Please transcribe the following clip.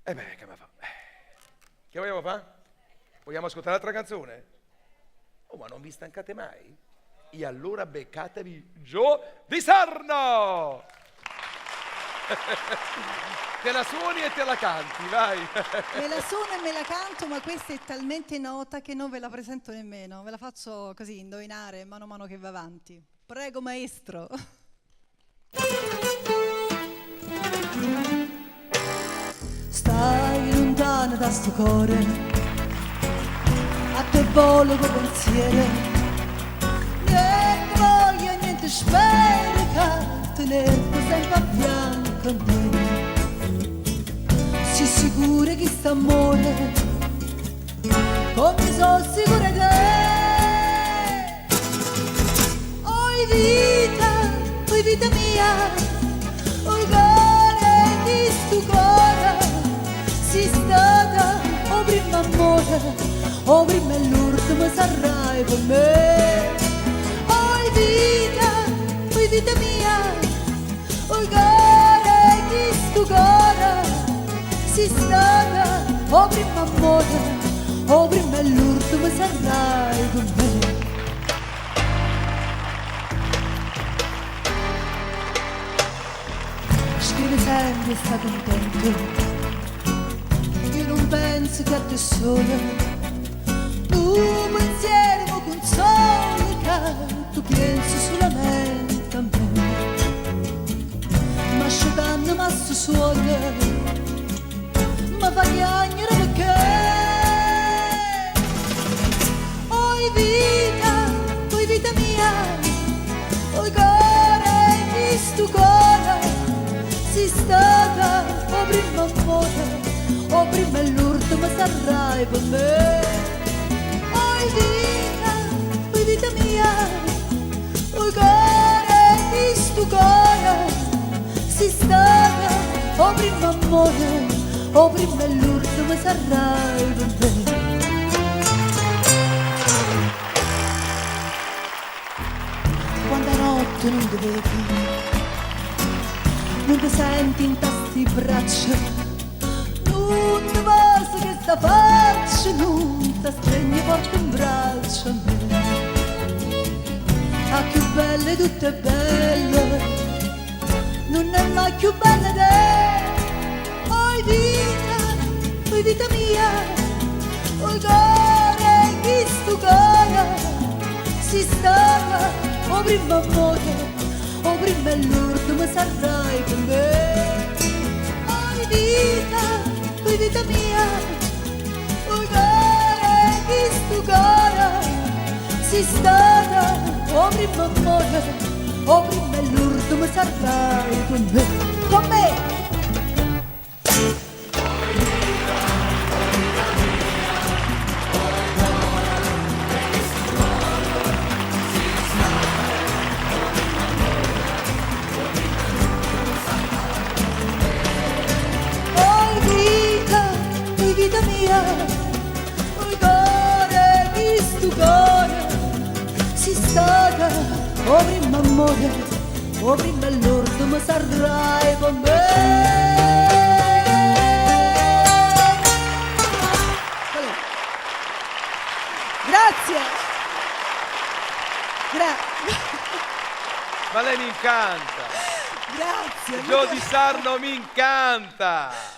E beh, che me fa? Che vogliamo fare? Vogliamo ascoltare l'altra canzone? Oh, ma non vi stancate mai? E allora beccatevi Gio Di Sarno! Te la suoni e te la canti, vai! Me la suono e me la canto, ma questa è talmente nota che non ve la presento nemmeno. Ve la faccio così, indovinare mano a mano che va avanti. Prego, maestro. Stai lontana da sto cuore, a te volo con pensiero. Niente voglia, niente spero che tenerti sempre a fianco a me. Si sicura che sta amore, come sono sicura che oi vita mia, oi cuore di sto cuore, si stata o prima amore, o prima è l'ultimo sarai per me. Oi vita mia, oi cuore di sto cuore, si stata o prima amore, o prima è l'ultimo sarai con me. Scrive sempre sta contento, io non penso che a te sola, tu pensieri mi consoli che tu pensi solamente a me. Ma asciugando ma su suola, ma fa chiagnere perché oi vita mia, oi cuore di sto cuore, si stata o prima amore, o prima è l'ultimo sarai per me. Oi vita mia, oi cuore di sto cuore, si stata o prima amore, o prima è l'ultimo sarai per me. Quando è notte non ti vedi, non ti senti in tasti braccia, non ti basta che sta faccia, non ti stringi forte in braccio a me. Ah, più belle tutte belle, non è mai più bella te. Oi vita mia, oi cuore di sto cuore, si stava o prima amore, o prima è l'ultimo sarai con me. Oi vita mia, oi cuore di sto cuore, si stava o prima amore, o prima è l'ultimo sarai con me. Con me! Vita mia, oi cuore di sto cuore, si stata o prima amore, o prima l'ultimo sarai con me. Grazie. Ma lei mi incanta! Grazie. Gio Di Sarno mi incanta!